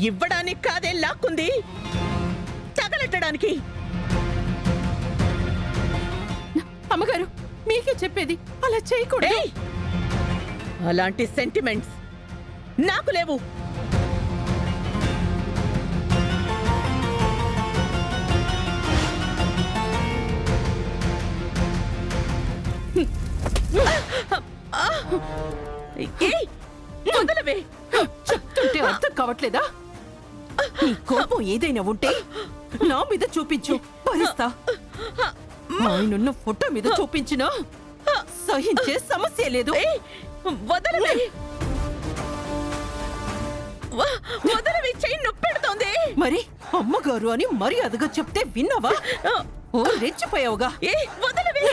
ఇవ్వడానికి కాదే లాక్కుంది, తగలెట్టడానికి. అమ్మగారు, మీకే చెప్పేది, అలా చేయకూడదు. అలాంటి సెంటిమెంట్స్ నాకు లేవు. వదలవే. చెప్తుంటే అర్థం కావట్లేదా? నీ కోపం ఏదైనా ఉంటే నా మీద చూపించు, భరిస్తా. ఆయనున్న ఫోటో మీద చూపించినా సహించే సమస్య లేదు. వదలవే, వదలవే, చెయ్యి నొప్పెడుతోంది. మరి అమ్మగారు అని మర్యాదగా చెప్తే విన్నావా? ఓ రెచ్చిపోయావుగా. వదలవే,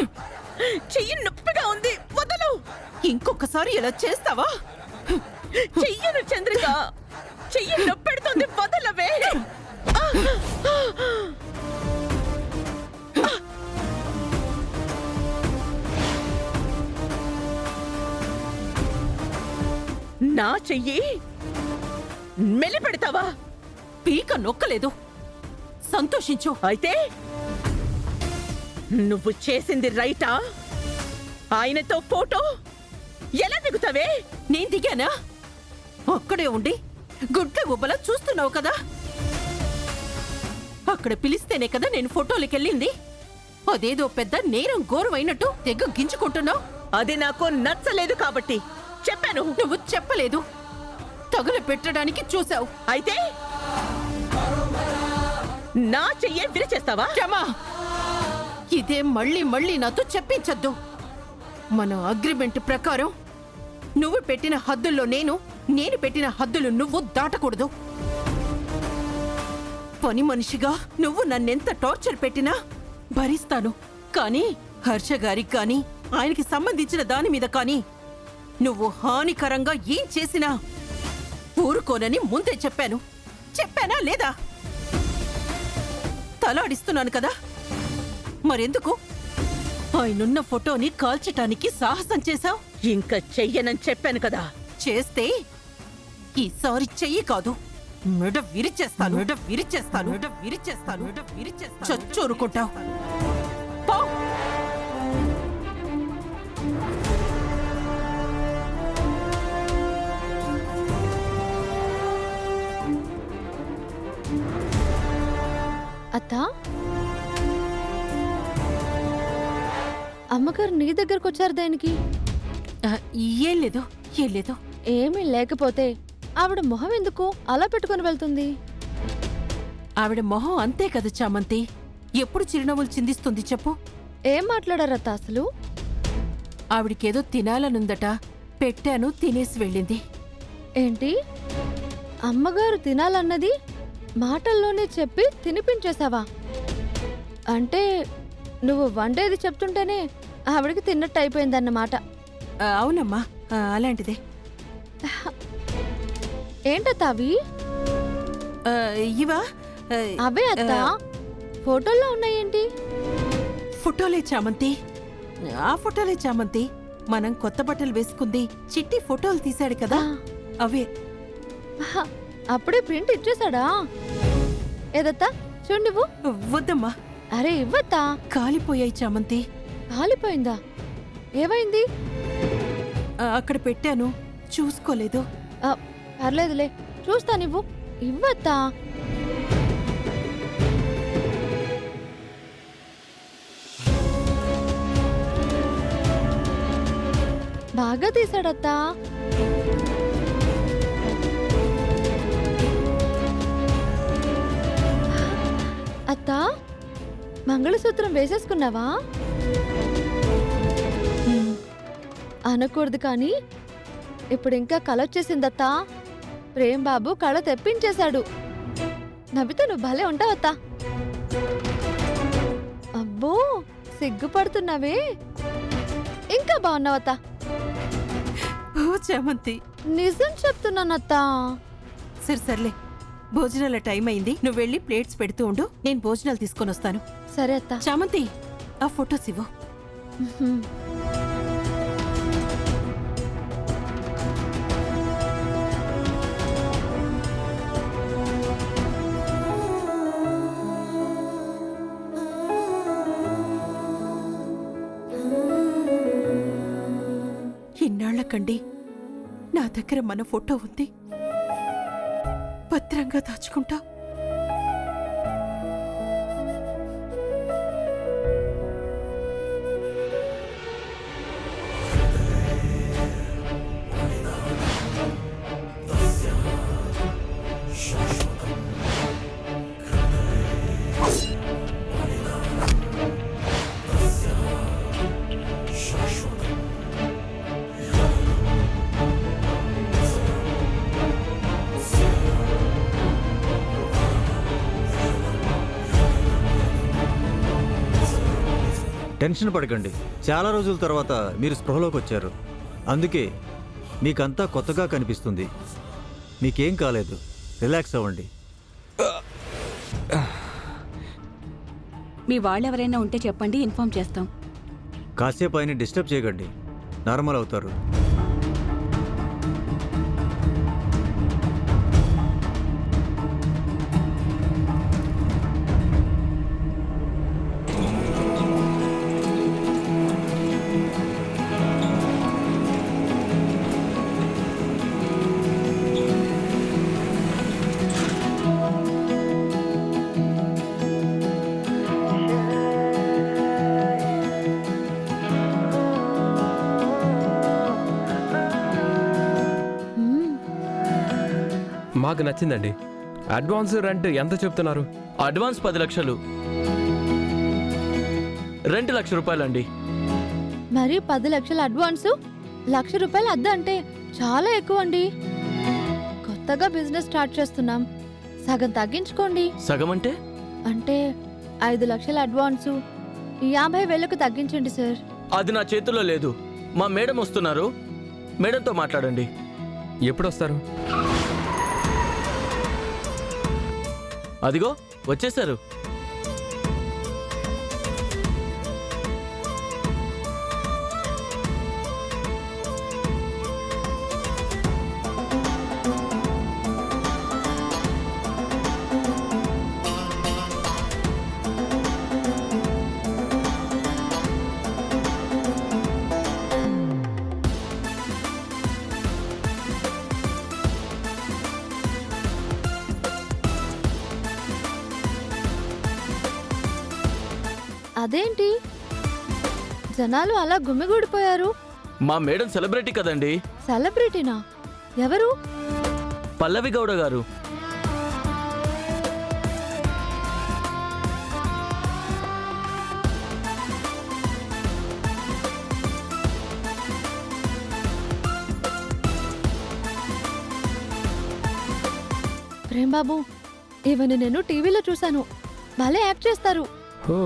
చెయ్యి నొప్పిగా ఉంది, వదలు. ఇంకొకసారి ఇలా చేస్తావా? చెయ్యను చంద్రిక, చెయ్యి నొప్పెడుతోంది, వదలవే. నా చెయ్యి మెలిపెడతావా? పీక నొక్కలేదు, సంతోషించు. అయితే నువ్వు చేసింది రైటా? ఆయనతో ఫోటో ఎలా దిగుతావే? నేను దిగానా? అక్కడే ఉండి గుడ్ల గుబ్బలా చూస్తున్నావు కదా. అక్కడ పిలిస్తేనే కదా నేను ఫోటోలకెళ్ళింది. అదేదో పెద్ద నేరం ఘోరమైనట్టు తెగ గించుకుంటున్నావు. అది నాకు నచ్చలేదు కాబట్టి చెప్పాను. నువ్వు చెప్పలేదు, తగులు పెట్టడానికి చూసావు. అయితే నా చెయ్యే విరిచేస్తావా? క్షమా, ఇదే మళ్ళీ మళ్ళీ నాతో చెప్పించద్దు. మన అగ్రిమెంట్ ప్రకారం నువ్వు పెట్టిన హద్దుల్లో నేను పెట్టిన హద్దులు నువ్వు దాటకూడదు. పని మనిషిగా నువ్వు నన్నెంత టార్చర్ పెట్టినా భరిస్తాను. కానీ హర్ష గారికి కానీ ఆయనకి సంబంధించిన దాని మీద కానీ నువ్వు హానికరంగా ఏం చేసినా ఊరుకోనని ముందే చెప్పాను. చెప్పానా లేదా? తలాడిస్తున్నాను కదా. మరెందుకు ఆయనున్న ఫోటోని కాల్చటానికి సాహసం చేశావు? ఇంకా చెయ్యనని చెప్పాను కదా. చేస్తే ఈసారి చెయ్యి కాదు, మెడ విరిచేస్తాను, మెడ విరిచేస్తాను, మెడ విరిచేస్తాను, మెడ విరిచేస్తాను. చచ్చూరుకుంటావు. పో. అత్తా, అమ్మగారు నీ దగ్గరకు వచ్చారు దేనికి? ఏం లేదు, ఏం లేదు. ఏమీ లేకపోతే ఆవిడ మొహం ఎందుకు అలా పెట్టుకుని వెళ్తుంది? ఆవిడ మొహం అంతే కదా చామంతి, ఎప్పుడు చిరునవ్వులు చిందిస్తుంది చెప్పు. ఏం మాట్లాడారత్తా అసలు? ఆవిడికేదో తినాలనుందట, పెట్టాను, తినేసి వెళ్ళింది. ఏంటి, అమ్మగారు తినాలన్నది మాటల్లోనే చెప్పి తినిపించేశావా? అంటే నువ్వు వండేది చెప్తుంటేనే ఆవిడకి తిన్నట్టు అయిపోయిందన్నమాట. అవునమ్మా, అలాంటిదే. ఏంటత్తా అవి? ఇవా? అవే అత్తా, ఫోటోల్లో ఉన్నాయేంటి? ఫోటోలే చామంతి, ఆ ఫోటోలే చామంతి. మనం కొత్త బట్టలు వేసుకుంది చిట్టి ఫోటోలు తీశాడు కదా, అవే. అప్పుడే ప్రింట్ ఇచ్చేసాడా? ఏదత్తా చూడు నువ్వు. వద్దమ్మా. అరే ఇవ్వత్తా. కాలిపోయాయి చామంతి. కాలిపోయిందా? ఏమైంది? అక్కడ పెట్టాను, చూసుకోలేదు. పర్లేదులే, చూస్తా. నువ్వు ఇవ్వత్తా. బాగా తీసాడత్తా. అత్తా, మంగళసూత్రం వేసేసుకున్నావా? అనకూడదు కానీ ఇప్పుడు ఇంకా కళ వచ్చేసిందత్తా. ప్రేమ్ బాబు కళ తెప్పించేశాడు. నవ్వితే నువ్వు భలే ఉంటావత్తా. అబ్బో, సిగ్గుపడుతున్నావే. ఇంకా బాగున్నావత్తా. చామంతి, నిజం చెప్తున్నానత్తా. సర్లే, భోజనాల టైం అయింది. నువ్వు వెళ్ళి ప్లేట్స్ పెడుతూ ఉండు, నేను భోజనాలు తీసుకొని వస్తాను. సరే అత్తా. చామంతి, ఆ ఫొటోస్ ఇవ్వు. బాధపడకండి. నా దగ్గర మన ఫోటో ఉంది, భద్రంగా దాచుకుంటా. టెన్షన్ పడకండి. చాలా రోజుల తర్వాత మీరు స్పృహలోకి వచ్చారు, అందుకే మీకంతా కొత్తగా కనిపిస్తుంది. మీకేం కాలేదు, రిలాక్స్ అవ్వండి. మీ వాళ్ళెవరైనా ఉంటే చెప్పండి, ఇన్ఫార్మ్ చేస్తాం. కాసేపు ఆయన డిస్టర్బ్ చేయకండి, నార్మల్ అవుతారు. మాకు నచ్చిందండి. అడ్వాన్స్ రెంట్ ఎంత చెప్తున్నారు? అడ్వాన్స్ 10 లక్షలు, రెంట్ ₹1,00,000 మరి 10 లక్షల అడ్వాన్సు, ₹1,00,000 అద్దె అంటే చాలా ఎక్కువ అండి. కొత్తగా బిజినెస్ స్టార్ట్ చేస్తున్నాం, సగం తగ్గించుకోండి. సగం అంటే? అంటే 5 లక్షల అడ్వాన్సు 50,000కు తగ్గించండి సార్. అది నా చేతుల్లో లేదు. మా మేడం వస్తున్నారు, మేడంతో మాట్లాడండి. ఎప్పుడు వస్తారు? అదిగో వచ్చేసారు. అదేంటి జనాలు అలా గుమిగూడిపోయారు? మా మేడం సెలబ్రిటీ కదండి. సెలబ్రిటీనా? ఎవరు? పల్లవి గౌడ గారు. ప్రేమ్ బాబు, ఇవన్నీ నేను టీవీలో చూశాను, భలే యాక్ట్ చేస్తారు. ఓ